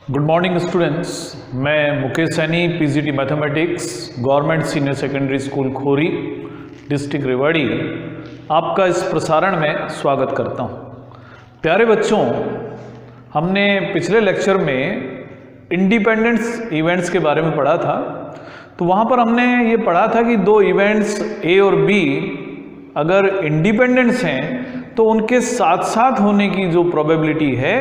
Good morning students, मैं Mukesh Saini, PGT mathematics, government senior secondary school Khori, district Rewari, आपका इस प्रसारण में स्वागत करता हूं। प्यारे बच्चों, हमने पिछले लेक्चर में इंडिपेंडेंस इवेंट्स के बारे में पढ़ा था। तो वहां पर हमने ये पढ़ा था कि दो इवेंट्स ए और बी अगर इंडिपेंडेंस हैं तो उनके साथ साथ होने की जो प्रोबेबिलिटी है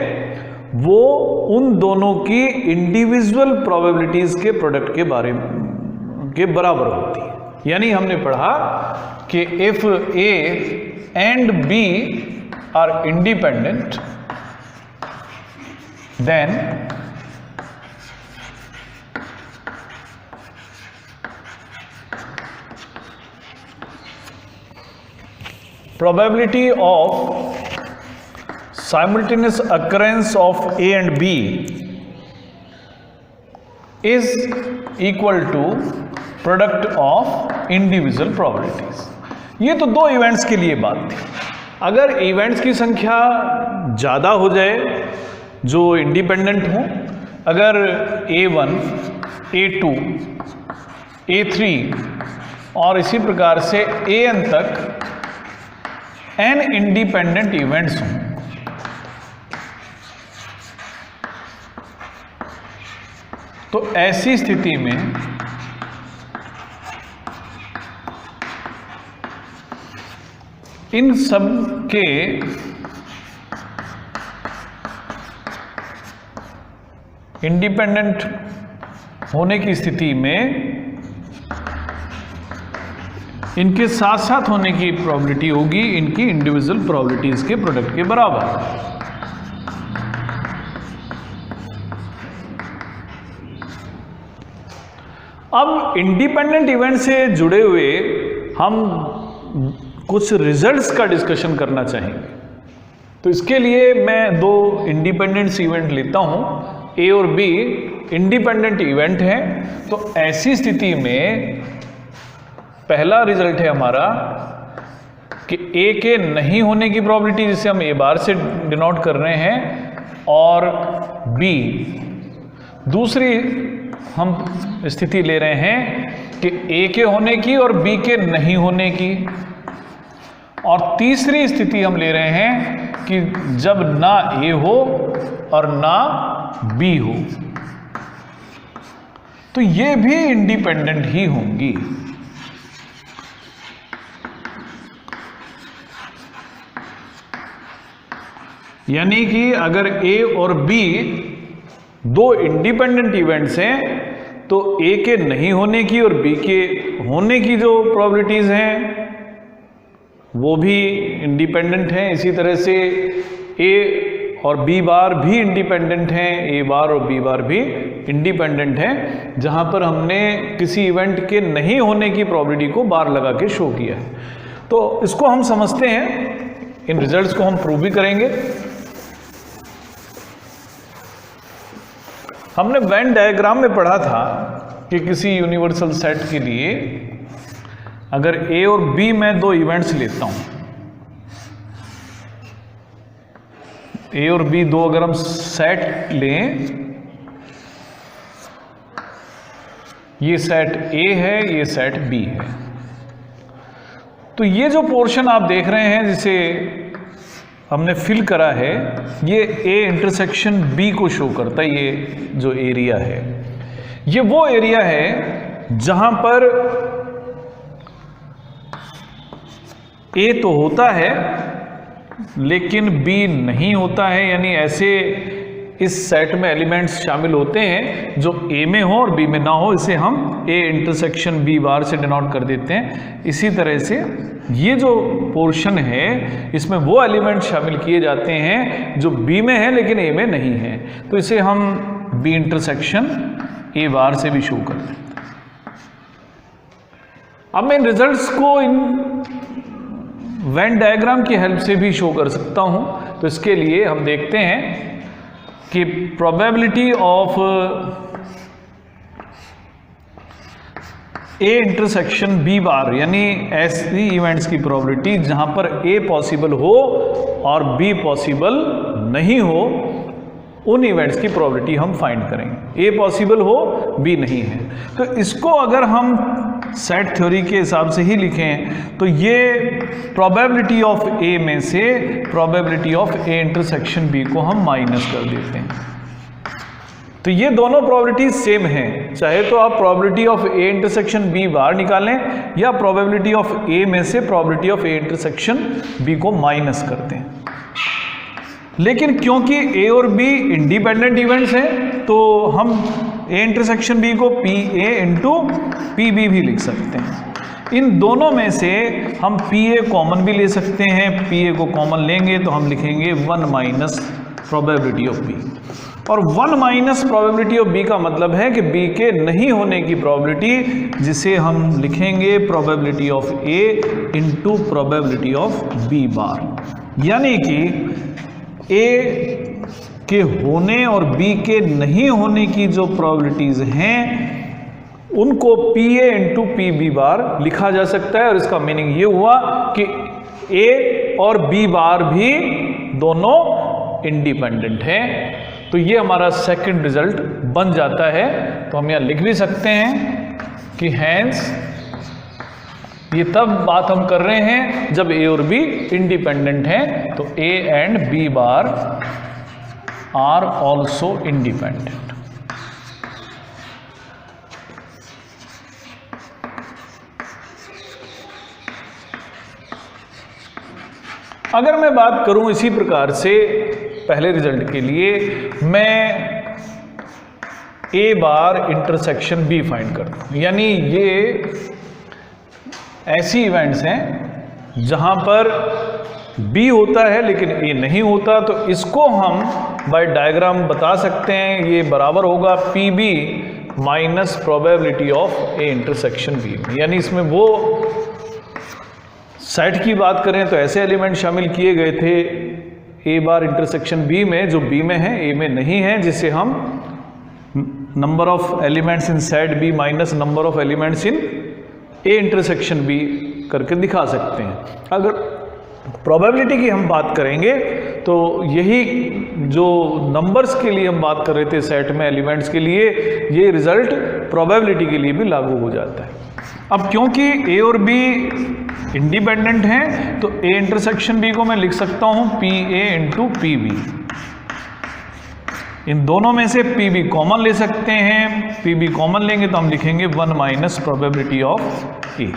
वो उन दोनों की इंडिविजुअल प्रोबेबिलिटीज के प्रोडक्ट के बारे में के बराबर होती है। यानी हमने पढ़ा कि if A and B are independent then probability of simultaneous occurrence of A and B is equal to product of individual probabilities। ये तो दो इवेंट्स के लिए बात थी। अगर इवेंट्स की संख्या ज़्यादा हो जाए जो इंडिपेंडेंट हो, अगर A1, A2, A3 और इसी प्रकार से AN तक n इंडिपेंडेंट इवेंट्स हों, तो ऐसी स्थिति में इन सब के इंडिपेंडेंट होने की स्थिति में इनके साथ साथ होने की प्रोबेबिलिटी होगी इनकी इंडिविजुअल प्रोबेबिलिटीज के प्रोडक्ट के बराबर। अब इंडिपेंडेंट इवेंट से जुड़े हुए हम कुछ रिजल्ट्स का डिस्कशन करना चाहेंगे। तो इसके लिए मैं दो इंडिपेंडेंट इवेंट लेता हूं, ए और बी इंडिपेंडेंट इवेंट हैं। तो ऐसी स्थिति में पहला रिजल्ट है हमारा कि ए के नहीं होने की प्रोबेबिलिटी, जिसे हम ए बार से डिनोट कर रहे हैं, और बी दूसरी हम स्थिति ले रहे हैं कि ए के होने की और बी के नहीं होने की, और तीसरी स्थिति हम ले रहे हैं कि जब ना ए हो और ना बी हो, तो ये भी इंडिपेंडेंट ही होंगी। यानी कि अगर ए और बी दो इंडिपेंडेंट इवेंट्स हैं तो ए के नहीं होने की और बी के होने की जो प्रोबेबिलिटीज हैं वो भी इंडिपेंडेंट हैं। इसी तरह से ए और बी बार भी इंडिपेंडेंट हैं, ए बार और बी बार भी इंडिपेंडेंट हैं, जहां पर हमने किसी इवेंट के नहीं होने की प्रोबेबिलिटी को बार लगा के शो किया है। तो इसको हम समझते हैं, इन रिजल्ट्स को हम प्रूव भी करेंगे। हमने वेन डायग्राम में पढ़ा था कि किसी यूनिवर्सल सेट के लिए अगर ए और बी में दो इवेंट्स लेता हूं, ए और बी दो अगर हम सेट लें, ये सेट ए है, ये सेट बी है, तो ये जो पोर्शन आप देख रहे हैं जिसे हमने फिल करा है, ये ए इंटरसेक्शन बी को शो करता है। ये जो एरिया है ये वो एरिया है जहां पर ए तो होता है लेकिन बी नहीं होता है। यानी ऐसे इस सेट में एलिमेंट्स शामिल होते हैं जो ए में हो और बी में ना हो, इसे हम ए इंटरसेक्शन बी बार से डिनोट कर देते हैं। इसी तरह से ये जो पोर्शन है इसमें वो एलिमेंट शामिल किए जाते हैं जो बी में है लेकिन ए में नहीं है, तो इसे हम बी इंटरसेक्शन ए बार से भी शो कर देते हैं। अब मैं इन रिजल्ट्स को इन वेन डायग्राम की हेल्प से भी शो कर सकता हूं। तो इसके लिए हम देखते हैं कि probability of A intersection B bar, यानी ऐसी इवेंट्स की प्रोबेबिलिटी जहां पर ए पॉसिबल हो और बी पॉसिबल नहीं हो, उन इवेंट्स की प्रोबेबिलिटी हम फाइंड करेंगे। ए पॉसिबल हो, बी नहीं है। तो इसको अगर हम सेट थ्योरी के हिसाब से ही लिखें तो ये प्रोबेबिलिटी ऑफ ए में से probability of A intersection B को हम माइनस कर देते हैं। तो ये दोनों प्रोबेबिलिटी सेम हैं, चाहे तो आप probability of A intersection B बाहर निकालें या प्रोबेबिलिटी ऑफ ए में से probability of A intersection B को माइनस करते हैं। लेकिन क्योंकि ए और बी इंडिपेंडेंट इवेंट्स हैं तो हम ए इंटरसेक्शन बी को P A into P B भी लिख सकते हैं। इन दोनों में से हम पी ए कॉमन भी ले सकते हैं। पी ए को कॉमन लेंगे तो हम लिखेंगे 1 माइनस प्रोबेबिलिटी ऑफ बी, और 1 माइनस प्रोबेबिलिटी ऑफ बी का मतलब है कि बी के नहीं होने की प्रोबेबिलिटी, जिसे हम लिखेंगे probability of A into probability of B bar. यानी कि ए के होने और बी के नहीं होने की जो प्रोबेबिलिटीज हैं उनको P A into P B bar लिखा जा सकता है। और इसका मीनिंग ये हुआ कि ए और बी बार भी दोनों इंडिपेंडेंट हैं। तो ये हमारा सेकंड रिजल्ट बन जाता है। तो हम यहाँ लिख भी सकते हैं कि हैंस, ये तब बात हम कर रहे हैं जब ए और बी इंडिपेंडेंट हैं। तो A and B bar are also independent. अगर मैं बात करूं इसी प्रकार से पहले रिजल्ट के लिए, मैं ए बार इंटरसेक्शन बी फाइंड करता हूं। यानी ये ऐसी इवेंट्स हैं जहां पर बी होता है लेकिन ए नहीं होता। तो इसको हम बाय डायग्राम बता सकते हैं, ये बराबर होगा P B minus probability of A intersection B. यानी इसमें वो सेट की बात करें तो ऐसे एलिमेंट शामिल किए गए थे ए बार इंटरसेक्शन बी में जो बी में है, ए में नहीं है, जिसे हम number of elements in set B minus number of elements in A intersection B करके दिखा सकते हैं। अगर प्रोबेबिलिटी की हम बात करेंगे तो यही जो नंबर्स के लिए हम बात कर रहे थे सेट में एलिमेंट्स के लिए, ये रिजल्ट प्रोबेबिलिटी के लिए भी लागू हो जाता है। अब क्योंकि ए और बी इंडिपेंडेंट हैं तो ए इंटरसेक्शन बी को मैं लिख सकता हूं P A into P B. इन दोनों में से पी बी कॉमन ले सकते हैं। पी बी कॉमन लेंगे तो हम लिखेंगे 1 माइनस प्रोबेबिलिटी ऑफ ए,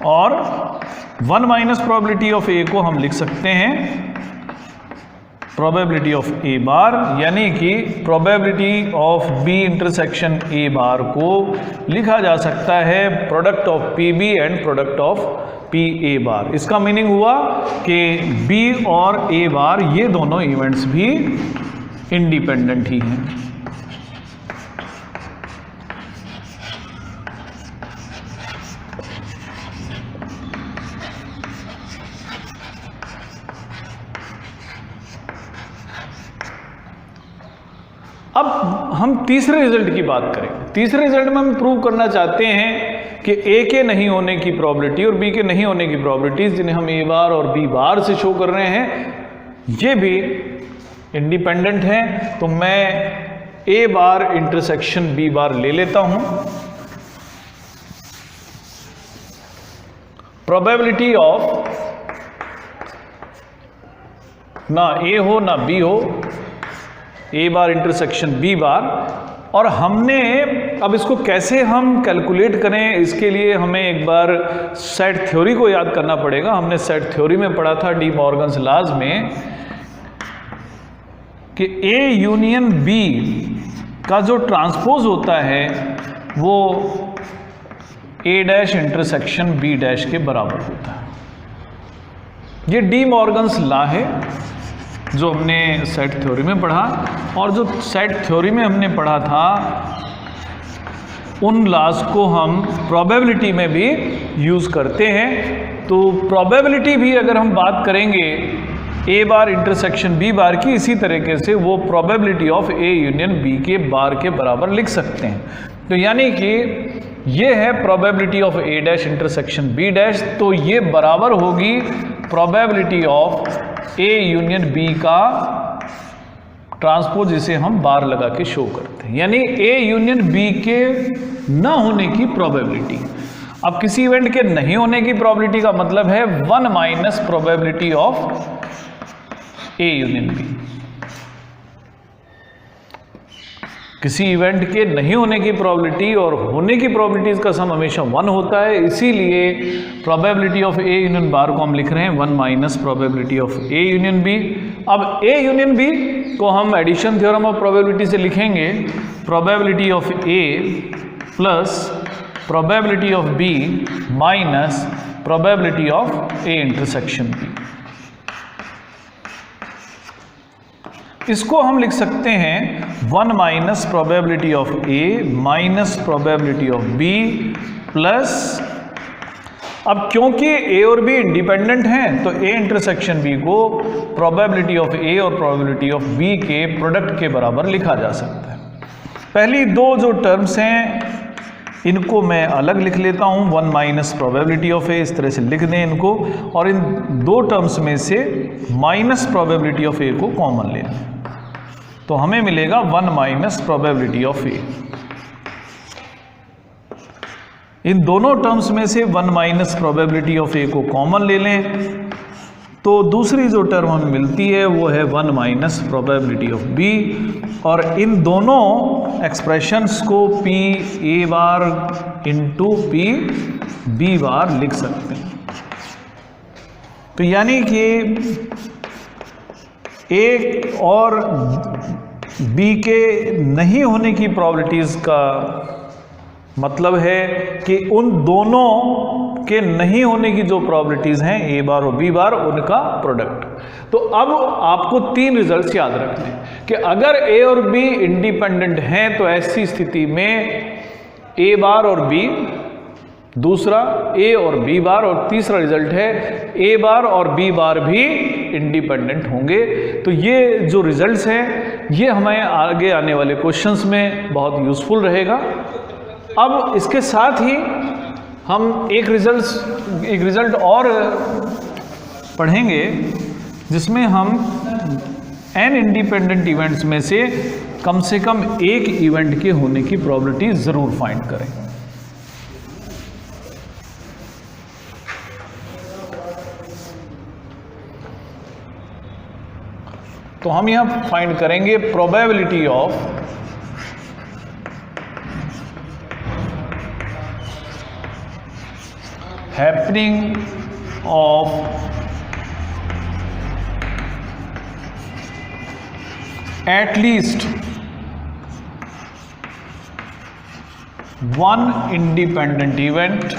और 1 माइनस प्रोबेबिलिटी ऑफ ए को हम लिख सकते हैं प्रोबेबिलिटी ऑफ ए बार। यानी कि probability of B intersection A bar को लिखा जा सकता है product of P B and product of P A bar. इसका मीनिंग हुआ कि बी और ए बार ये दोनों इवेंट्स भी इंडिपेंडेंट ही हैं। अब हम तीसरे रिजल्ट की बात करें। तीसरे रिजल्ट में हम प्रूव करना चाहते हैं कि ए के नहीं होने की प्रोबेबिलिटी और बी के नहीं होने की प्रोबेबिलिटीज, जिन्हें हम ए बार और बी बार से शो कर रहे हैं, ये भी इंडिपेंडेंट हैं। तो मैं ए बार इंटरसेक्शन बी बार ले लेता हूं। प्रोबेबिलिटी ऑफ ना ए हो ना बी हो, ए बार इंटरसेक्शन बी बार। और हमने अब इसको कैसे हम कैलकुलेट करें, इसके लिए हमें एक बार सेट थ्योरी को याद करना पड़ेगा। हमने सेट थ्योरी में पढ़ा था डी मॉर्गन्स लॉज में कि ए यूनियन बी का जो ट्रांसपोज होता है वो ए डैश इंटरसेक्शन बी डैश के बराबर होता है। ये डी मॉर्गन्स लॉ है जो हमने सेट थ्योरी में पढ़ा। और जो सेट थ्योरी में हमने पढ़ा था उन लॉज को हम प्रोबेबिलिटी में भी यूज़ करते हैं। तो प्रोबेबिलिटी भी अगर हम बात करेंगे ए बार इंटरसेक्शन बी बार की, इसी तरीके से वो probability of A union B के बार के बराबर लिख सकते हैं। तो यानी कि ये है probability of A dash intersection B dash, तो ये बराबर होगी probability of A union B का ट्रांसपोज, जिसे हम बार लगा के शो करते हैं, यानी ए यूनियन बी के न होने की प्रोबेबिलिटी। अब किसी इवेंट के नहीं होने की प्रोबेबिलिटी का मतलब है 1 minus probability of A union B. किसी इवेंट के नहीं होने की प्रोबेबिलिटी और होने की प्रोबेबिलिटीज का सम हमेशा 1 होता है, इसीलिए probability of A union bar को हम लिख रहे हैं 1 minus probability of A union B. अब ए यूनियन बी को हम एडिशन थ्योरम ऑफ प्रोबेबिलिटी से लिखेंगे, probability of A plus probability of B minus probability of A intersection B. इसको हम लिख सकते हैं 1 minus probability of A minus probability of B plus, अब क्योंकि ए और बी इंडिपेंडेंट हैं तो ए इंटरसेक्शन बी को प्रोबेबिलिटी ऑफ ए और प्रोबेबिलिटी ऑफ बी के प्रोडक्ट के बराबर लिखा जा सकता है। पहली दो जो टर्म्स हैं इनको मैं अलग लिख लेता हूँ, 1 माइनस प्रोबेबिलिटी ऑफ ए, इस तरह से लिख दें इनको, और इन दो टर्म्स में से माइनस प्रोबेबिलिटी ऑफ ए को कॉमन ले लें, तो हमें मिलेगा 1 माइनस प्रोबेबिलिटी ऑफ ए। इन दोनों टर्म्स में से 1 माइनस प्रोबेबिलिटी ऑफ ए को कॉमन ले लें, तो दूसरी जो टर्म हमें मिलती है वो है 1 माइनस प्रोबेबिलिटी ऑफ बी, और इन दोनों एक्सप्रेशंस को P A bar into P B bar लिख सकते हैं। तो यानी कि ए और बी के नहीं होने की प्रोबेबिलिटीज का मतलब है कि उन दोनों के नहीं होने की जो प्रोबेबिलिटीज हैं ए बार और बी बार, उनका प्रोडक्ट। तो अब आपको 3 रिजल्ट्स याद रखने हैं कि अगर ए और बी इंडिपेंडेंट हैं तो ऐसी स्थिति में ए बार और बी, दूसरा ए और बी बार, और तीसरा रिजल्ट है ए बार और बी बार भी इंडिपेंडेंट होंगे। तो ये जो रिजल्ट्स हैं ये हमें आगे आने वाले क्वेश्चंस में बहुत यूजफुल रहेगा। अब इसके साथ ही हम एक रिजल्ट और पढ़ेंगे जिसमें हम n इंडिपेंडेंट इवेंट्स में से कम एक इवेंट के होने की प्रोबेबिलिटी जरूर फाइंड करें। तो हम यहां फाइंड करेंगे probability of happening of at least one independent event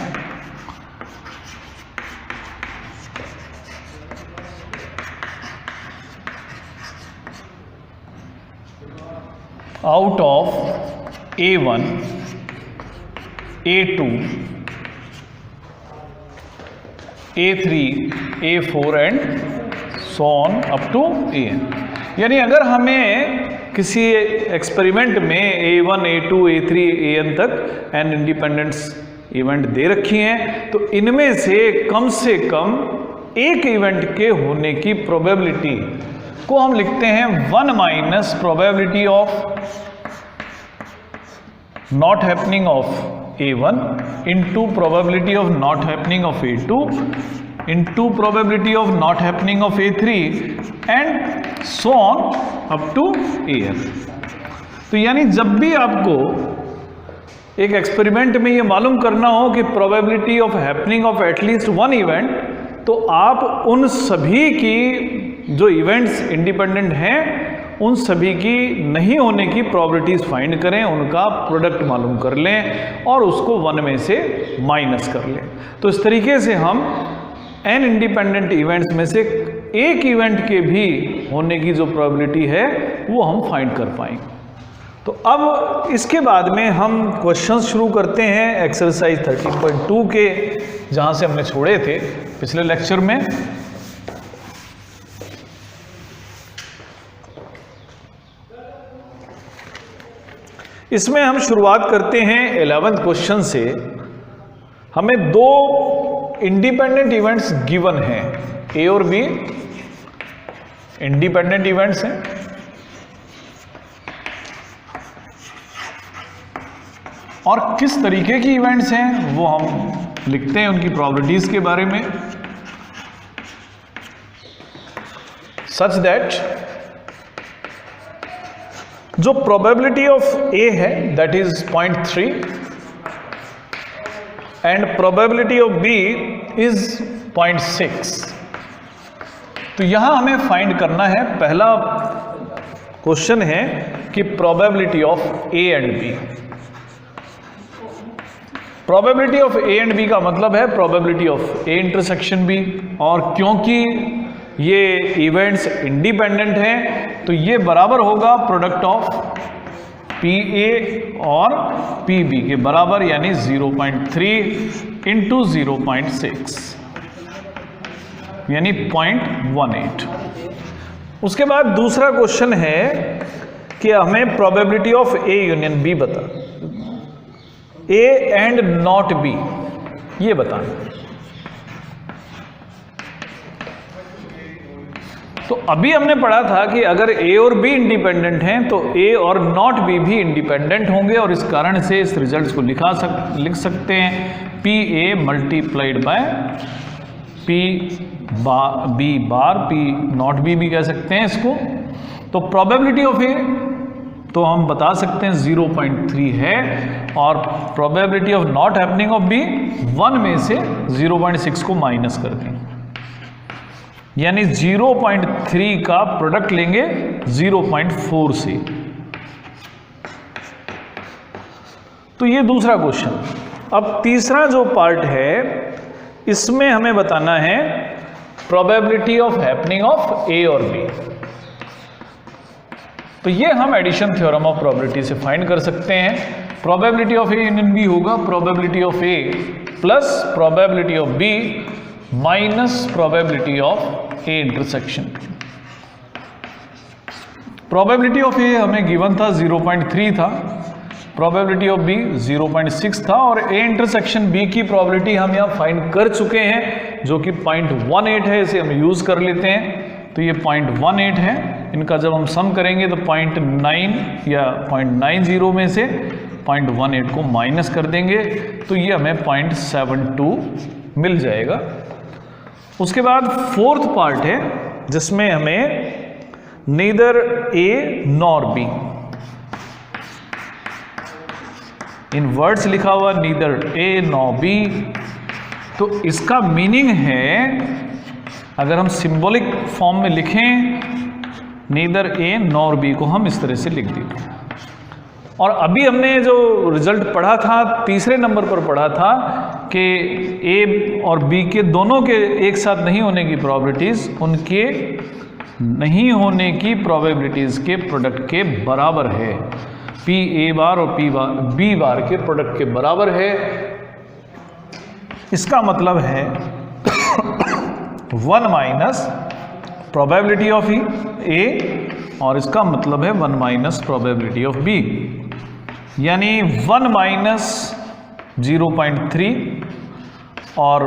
out of A1, A2, A3, A4 and so on up to AN। यानी अगर हमें किसी एक्सपेरिमेंट में A1, A2, A3, AN तक n इंडिपेंडेंट्स इवेंट दे रखी हैं तो इनमें से कम एक इवेंट के होने की प्रोबेबिलिटी को हम लिखते हैं 1 minus probability of not happening of A1 into probability of not happening of A2 into probability of not happening of A3 and so on up to AN। तो यानी जब भी आपको एक एक्सपेरिमेंट में ये मालूम करना हो कि probability of happening of at least 1 event, तो आप उन सभी की जो इवेंट्स इंडिपेंडेंट हैं उन सभी की नहीं होने की प्रोबेबिलिटीज फाइंड करें, उनका प्रोडक्ट मालूम कर लें और उसको 1 में से माइनस कर लें। तो इस तरीके से हम n इंडिपेंडेंट इवेंट्स में से एक इवेंट के भी होने की जो प्रोबेबिलिटी है वो हम फाइंड कर पाएंगे। तो अब इसके बाद में हम क्वेश्चंस शुरू करते हैं एक्सरसाइज 13.2 के, जहां से हमने छोड़े थे पिछले लेक्चर में। इसमें हम शुरुआत करते हैं 11th क्वेश्चन से। हमें 2 इंडिपेंडेंट इवेंट्स गिवन हैं A और B, इंडिपेंडेंट इवेंट्स हैं, और किस तरीके की इवेंट्स हैं वो हम लिखते हैं उनकी प्रोबेबिलिटीज के बारे में, सच दैट जो प्रोबेबिलिटी ऑफ ए है that is 0.3 and probability of B is 0.6। तो यहां हमें फाइंड करना है, पहला क्वेश्चन है कि probability of A and B. Probability of A and B का मतलब है probability of A intersection B, और क्योंकि ये इवेंट्स इंडिपेंडेंट हैं तो ये बराबर होगा प्रोडक्ट ऑफ पी ए और पी बी के बराबर, यानी 0.3 इंटू 0.6 यानी 0.18। उसके बाद दूसरा क्वेश्चन है कि हमें probability of A union B बता, ए एंड नॉट बी ये बताना। तो अभी हमने पढ़ा था कि अगर ए और बी इंडिपेंडेंट हैं तो ए और नॉट बी भी इंडिपेंडेंट होंगे, और इस कारण से इस रिजल्ट को लिख सकते हैं P A multiplied by P B bar, P not B भी कह सकते हैं इसको। तो प्रोबेबिलिटी ऑफ ए तो हम बता सकते हैं 0.3 है, और probability of not happening of B 1 में से 0.6 को माइनस कर देंगे, यानी 0.3 का प्रोडक्ट लेंगे 0.4 से। तो ये दूसरा क्वेश्चन। अब तीसरा जो पार्ट है इसमें हमें बताना है probability of happening of A और बी। तो ये हम एडिशन थ्योरम ऑफ प्रोबेबिलिटी से फाइंड कर सकते हैं। Probability of A union B होगा probability of A plus probability of B minus probability of A intersection. Probability of A हमें गिवन था 0.3 था, प्रोबेबिलिटी ऑफ बी 0.6 था, और ए इंटरसेक्शन बी की प्रोबेबिलिटी हम यहाँ फाइंड कर चुके हैं जो कि 0.18 है, इसे हम यूज कर लेते हैं। तो ये 0.18 है, इनका जब हम सम करेंगे तो 0.9 या 0.90 में से 0.18 को माइनस कर देंगे तो ये हमें 0.72 मिल जाएगा। उसके बाद फोर्थ पार्ट है जिसमें हमें neither A nor be, in words लिखा हुआ नीदर ए नॉर बी। तो इसका मीनिंग है, अगर हम सिंबॉलिक फॉर्म में लिखें, नीदर ए नॉर बी को हम इस तरह से लिख देते। और अभी हमने जो रिजल्ट पढ़ा था तीसरे नंबर पर पढ़ा था कि ए और बी के दोनों के एक साथ नहीं होने की प्रोबेबिलिटीज उनके नहीं होने की प्रोबेबिलिटीज के प्रोडक्ट के बराबर है। पी ए बार और पी बार बी बार के प्रोडक्ट के बराबर है। इसका मतलब है 1 माइनस प्रोबेबिलिटी ऑफ ए, और इसका मतलब है 1 माइनस प्रोबेबिलिटी ऑफ बी, यानी 1 माइनस 0.3 और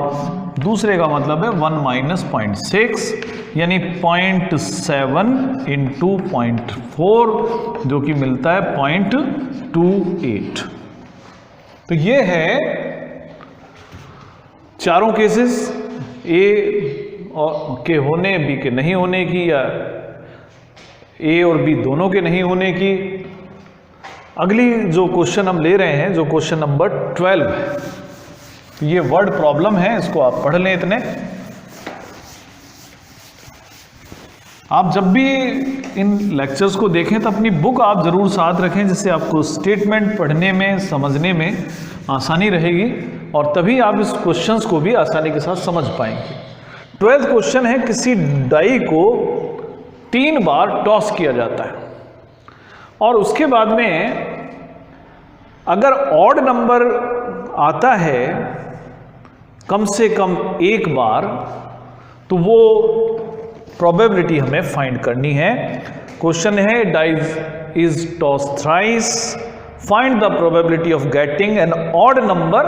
दूसरे का मतलब है 1 माइनस 0.6, यानी 0.7 इंटू 0.4 जो कि मिलता है 0.28। तो ये है चारों केसेस, ए के होने, बी के नहीं होने की, या ए और बी दोनों के नहीं होने की। अगली जो क्वेश्चन हम ले रहे हैं, जो क्वेश्चन नंबर 12 है, तो ये वर्ड प्रॉब्लम है, इसको आप पढ़ लें। इतने आप जब भी इन लेक्चर्स को देखें तो अपनी बुक आप जरूर साथ रखें, जिससे आपको स्टेटमेंट पढ़ने में, समझने में आसानी रहेगी, और तभी आप इस क्वेश्चंस को भी आसानी के साथ समझ पाएंगे। 12th क्वेश्चन है, किसी डाई को 3 बार टॉस किया जाता है और उसके बाद में अगर ऑड नंबर आता है कम से कम एक बार, तो वो प्रोबेबिलिटी हमें फाइंड करनी है। क्वेश्चन है, dice is toss thrice, find the probability of getting an odd number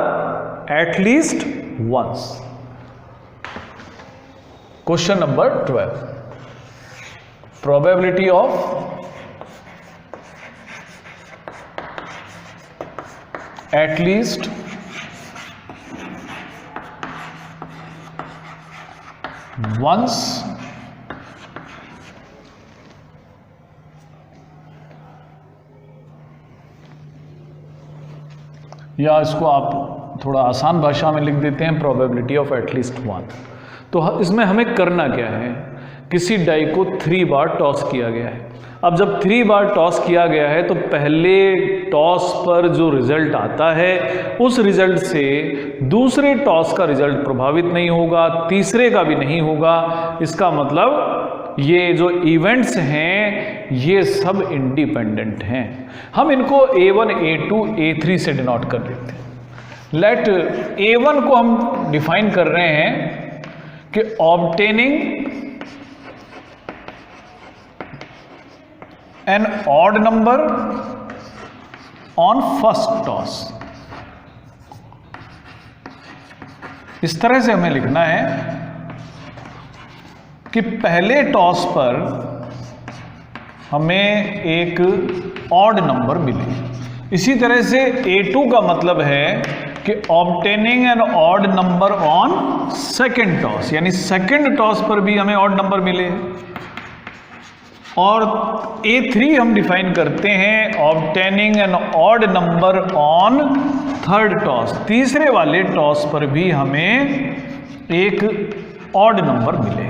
at least once. Question number 12। Probability of at least once या इसको आप थोड़ा आसान भाषा में लिख देते हैं प्रोबेबिलिटी ऑफ एटलीस्ट वन। तो इसमें हमें करना क्या है, किसी डाई को 3 बार टॉस किया गया है। अब जब 3 बार टॉस किया गया है तो पहले टॉस पर जो रिजल्ट आता है उस रिजल्ट से दूसरे टॉस का रिजल्ट प्रभावित नहीं होगा, तीसरे का भी नहीं होगा। इसका मतलब ये जो इवेंट्स हैं ये सब इंडिपेंडेंट हैं। हम इनको A1, A2, A3 से डिनोट कर देते हैं। लेट A1 को हम डिफाइन कर रहे हैं कि obtaining an odd number on first toss. इस तरह से हमें लिखना है कि पहले टॉस पर हमें एक ऑड नंबर मिले। इसी तरह से A2 का मतलब है कि obtaining an odd number on second toss, यानी सेकेंड टॉस पर भी हमें ऑड नंबर मिले। और A3 हम डिफाइन करते हैं obtaining an odd number on third toss, तीसरे वाले टॉस पर भी हमें एक ऑड नंबर मिले।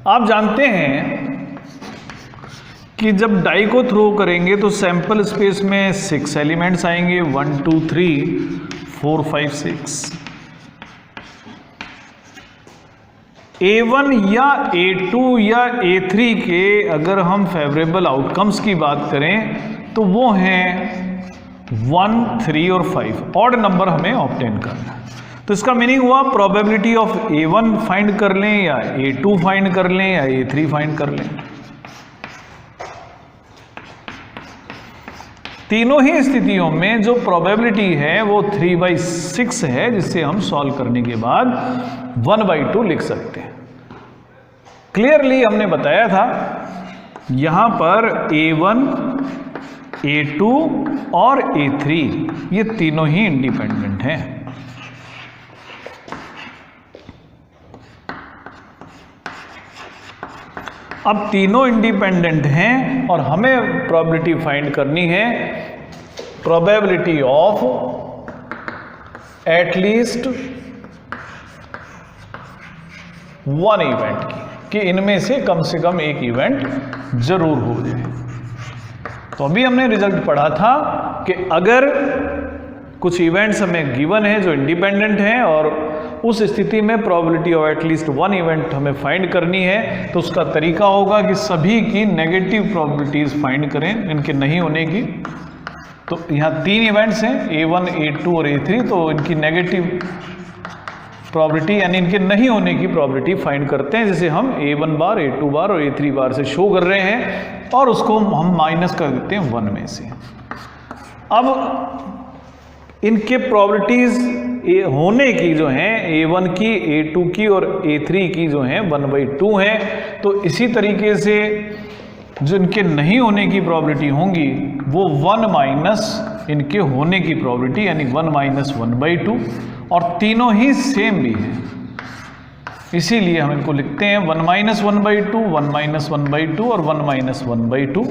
आप जानते हैं कि जब डाई को थ्रो करेंगे तो सैंपल स्पेस में 6 एलिमेंट्स आएंगे, 1 2 3 4 5 6। A1 या A2 या A3 के अगर हम फेवरेबल आउटकम्स की बात करें तो वो हैं 1, 3 और 5। ऑड नंबर हमें ऑब्टेन करना है। तो इसका मीनिंग हुआ प्रोबेबिलिटी ऑफ A1 फाइंड कर लें या A2 फाइंड कर लें या A3 फाइंड कर लें। तीनों ही स्थितियों में जो प्रोबेबिलिटी है वो 3/6 है, जिससे हम सॉल्व करने के बाद 1/2 लिख सकते हैं। क्लियरली हमने बताया था यहां पर A1, A2 और A3 ये तीनों ही इंडिपेंडेंट हैं। अब तीनों इंडिपेंडेंट हैं और हमें प्रोबेबिलिटी फाइंड करनी है, probability of at least one event की, कि इनमें से कम एक इवेंट जरूर हो जाए। तो अभी हमने रिजल्ट पढ़ा था कि अगर कुछ इवेंट्स हमें गिवन है जो इंडिपेंडेंट हैं और उस स्थिति में probability of at least one event हमें फाइंड करनी है, तो उसका तरीका होगा कि सभी की नेगेटिव प्रोबेबिलिटीज फाइंड करें इनके नहीं होने की। तो यहाँ 3 इवेंट्स हैं A1, A2 और A3, तो इनकी नेगेटिव प्रोबेबिलिटी यानी इनके नहीं होने की प्रोबेबिलिटी फाइंड करते हैं, जिसे हम A1 बार, A2 बार और A3 बार से शो कर रहे हैं और उसको हम माइनस कर देते हैं 1 में से। अब इनके प्रोबेबिलिटीज होने की जो हैं A1 की, A2 की और A3 की जो हैं 1/2 हैं। तो इसी तरीके से जो इनके नहीं होने की प्रोबेबिलिटी होंगी वो 1 माइनस इनके होने की प्रोबेबिलिटी यानी 1 माइनस 1/2, और तीनों ही सेम भी हैं, इसीलिए हम इनको लिखते हैं 1 माइनस 1/2, 1 माइनस 1/2 और 1 माइनस 1/2।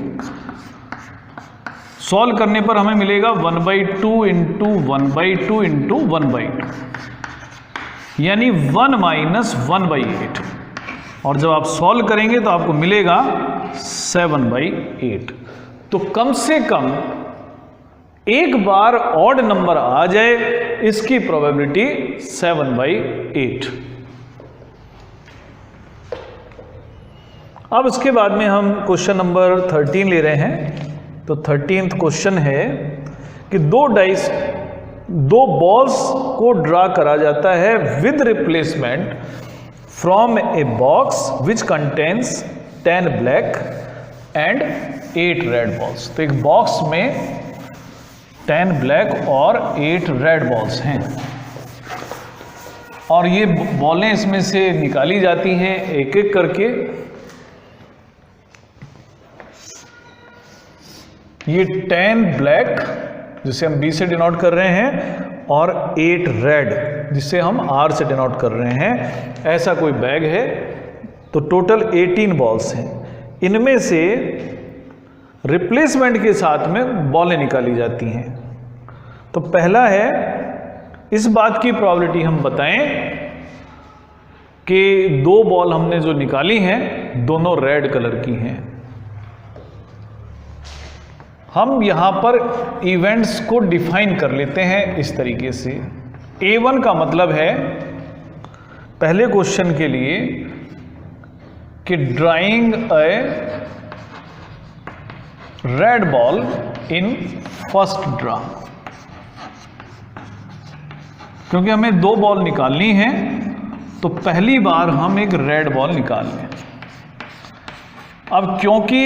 सॉल्व करने पर हमें मिलेगा 1/2 इंटू 1/2 इंटू 1/2 यानी 1 माइनस 1/8, और जब आप सॉल्व करेंगे तो आपको मिलेगा 7/8। तो कम से कम एक बार ऑड नंबर आ जाए इसकी प्रोबेबिलिटी 7/8। अब इसके बाद में हम क्वेश्चन नंबर 13 ले रहे हैं। तो 13th क्वेश्चन है कि दो बॉल्स को ड्रा करा जाता है with replacement from a box which contains 10 black and 8 red balls. तो एक बॉक्स में 10 ब्लैक और 8 रेड बॉल्स हैं और ये बॉलें इसमें से निकाली जाती हैं एक एक करके। ये 10 ब्लैक जिसे हम B से डिनोट कर रहे हैं और 8 रेड जिसे हम R से डिनोट कर रहे हैं, ऐसा कोई बैग है। तो टोटल 18 बॉल्स हैं। इनमें से रिप्लेसमेंट के साथ में बॉलें निकाली जाती हैं। तो पहला है, इस बात की प्रोबेबिलिटी हम बताएं कि 2 बॉल हमने जो निकाली हैं दोनों रेड कलर की हैं। हम यहां पर इवेंट्स को डिफाइन कर लेते हैं इस तरीके से। A1 का मतलब है पहले क्वेश्चन के लिए कि drawing A red ball in first draw, क्योंकि हमें 2 बॉल निकालनी है तो पहली बार हम एक रेड बॉल निकाल लें। अब क्योंकि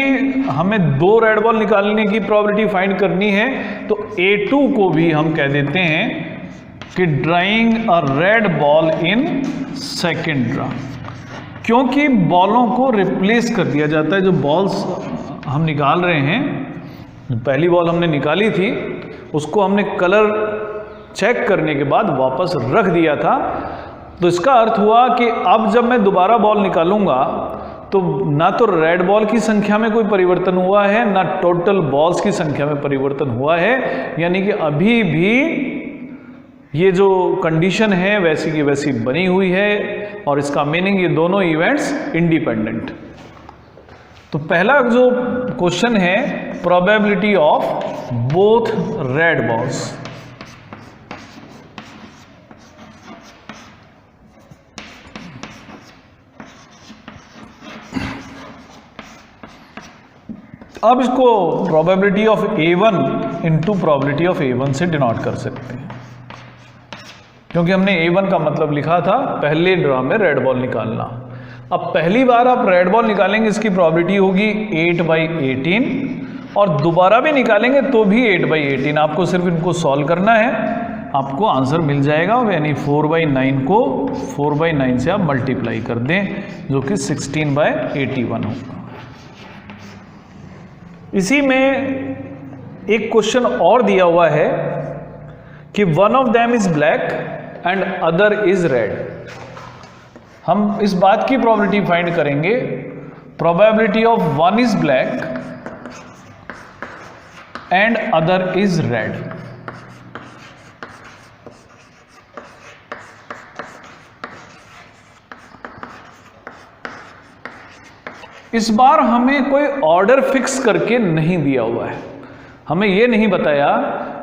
हमें 2 रेड बॉल निकालने की प्रोबेबिलिटी फाइंड करनी है तो A2 को भी हम कह देते हैं कि drawing a red ball in second draw, क्योंकि बॉलों को रिप्लेस कर दिया जाता है। जो बॉल्स हम निकाल रहे हैं, पहली बॉल हमने निकाली थी उसको हमने कलर चेक करने के बाद वापस रख दिया था। तो इसका अर्थ हुआ कि अब जब मैं दोबारा बॉल निकालूंगा तो ना तो रेड बॉल की संख्या में कोई परिवर्तन हुआ है, ना टोटल बॉल्स की संख्या में परिवर्तन हुआ है, यानी कि अभी भी ये जो कंडीशन है वैसी की वैसी बनी हुई है। और इसका मीनिंग ये दोनों इवेंट्स इंडिपेंडेंट। तो पहला जो क्वेश्चन है, probability of both red balls. अब इसको probability of A1 into probability of A1 से डिनोट कर सकते हैं, क्योंकि हमने A1 का मतलब लिखा था पहले ड्रा में रेड बॉल निकालना। अब पहली बार आप रेड बॉल निकालेंगे, इसकी प्रोबेबिलिटी होगी 8/18 और दोबारा भी निकालेंगे तो भी 8/18। आपको सिर्फ इनको सॉल्व करना है, आपको आंसर मिल जाएगा। यानी 4/9 को 4/9 से आप मल्टीप्लाई कर दें, जो कि 16/81 होगा। इसी में एक क्वेश्चन और दिया हुआ है कि one of them is black and other is red. हम इस बात की प्रोबेबिलिटी फाइंड करेंगे, probability of one is black and other is red. इस बार हमें कोई ऑर्डर फिक्स करके नहीं दिया हुआ है। हमें यह नहीं बताया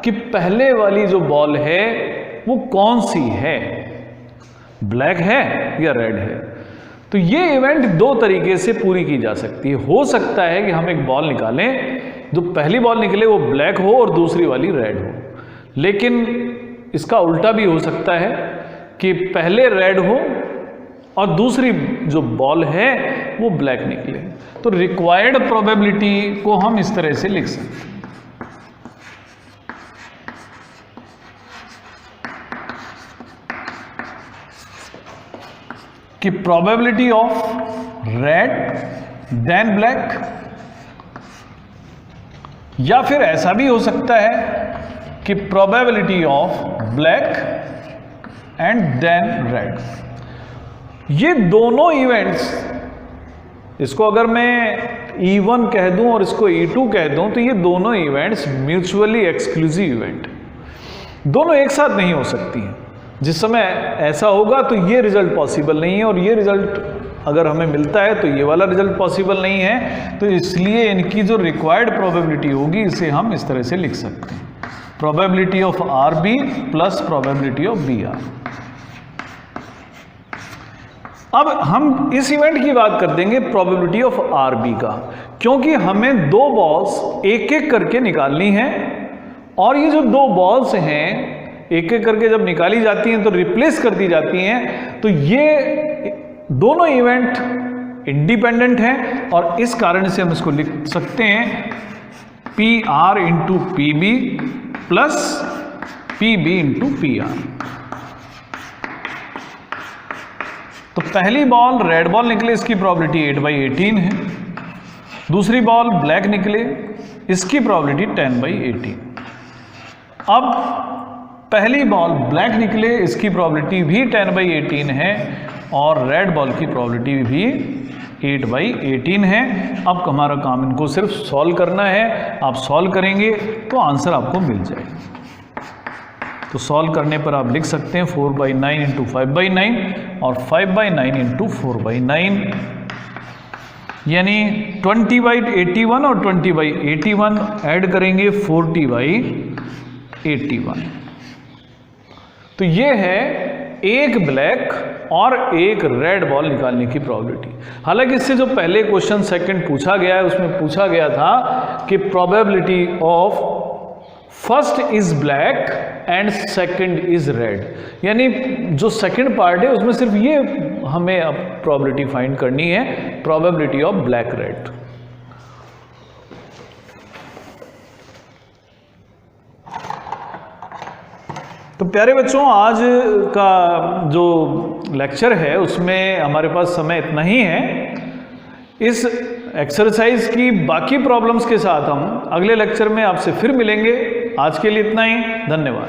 कि पहले वाली जो बॉल है वो कौन सी है, ब्लैक है या रेड है। तो ये इवेंट 2 तरीके से पूरी की जा सकती है। हो सकता है कि हम एक बॉल निकालें, जो पहली बॉल निकले वो ब्लैक हो और दूसरी वाली रेड हो, लेकिन इसका उल्टा भी हो सकता है कि पहले रेड हो और दूसरी जो बॉल है वो ब्लैक निकले। तो रिक्वायर्ड प्रोबेबिलिटी को हम इस तरह से लिख सकते हैं कि probability of red then black, या फिर ऐसा भी हो सकता है कि probability of black and then red. ये दोनों इवेंट्स, इसको अगर मैं E1 कह दूं और इसको E2 कह दूं, तो ये दोनों इवेंट्स म्यूचुअली एक्सक्लूसिव इवेंट, दोनों एक साथ नहीं हो सकती हैं। जिस समय ऐसा होगा तो ये रिजल्ट पॉसिबल नहीं है, और ये रिजल्ट अगर हमें मिलता है तो ये वाला रिजल्ट पॉसिबल नहीं है। तो इसलिए इनकी जो रिक्वायर्ड प्रोबेबिलिटी होगी इसे हम इस तरह से लिख सकते हैं, probability of RB plus probability of BR। अब हम इस इवेंट की बात कर देंगे प्रोबेबिलिटी ऑफ RB का, क्योंकि हमें 2 बॉल्स एक एक करके निकालनी है, और ये जो 2 बॉल्स हैं एक एक करके जब निकाली जाती हैं तो रिप्लेस कर दी जाती हैं। तो ये दोनों इवेंट इंडिपेंडेंट हैं, और इस कारण से हम इसको लिख सकते हैं PR into PB plus PB into PR। तो पहली बॉल रेड बॉल निकले, इसकी प्रोबेबिलिटी 8/18 है। दूसरी बॉल ब्लैक निकले, इसकी प्रोबेबिलिटी 10/18। अब पहली बॉल ब्लैक निकले, इसकी प्रोबेबिलिटी भी 10/18 है और रेड बॉल की प्रोबेबिलिटी भी 8/18 है। अब हमारा काम इनको सिर्फ सॉल्व करना है। आप सॉल्व करेंगे तो आंसर आपको मिल जाएगा। तो सॉल्व करने पर आप लिख सकते हैं 4/9 इंटू 5/9 और 5/9 इंटू 4/9, यानी 20/81 और 20/81 ऐड करेंगे 40/81। तो ये है एक ब्लैक और एक रेड बॉल निकालने की प्रोबेबिलिटी। हालांकि इससे जो पहले क्वेश्चन सेकंड पूछा गया है उसमें पूछा गया था कि probability of first is black and second is red, यानी जो सेकंड पार्ट है उसमें सिर्फ ये हमें अब प्रोबेबिलिटी फाइंड करनी है, प्रोबेबिलिटी ऑफ ब्लैक रेड। तो प्यारे बच्चों, आज का जो लेक्चर है उसमें हमारे पास समय इतना ही है। इस एक्सरसाइज की बाकी प्रॉब्लम्स के साथ हम अगले लेक्चर में आपसे फिर मिलेंगे। आज के लिए इतना ही, धन्यवाद।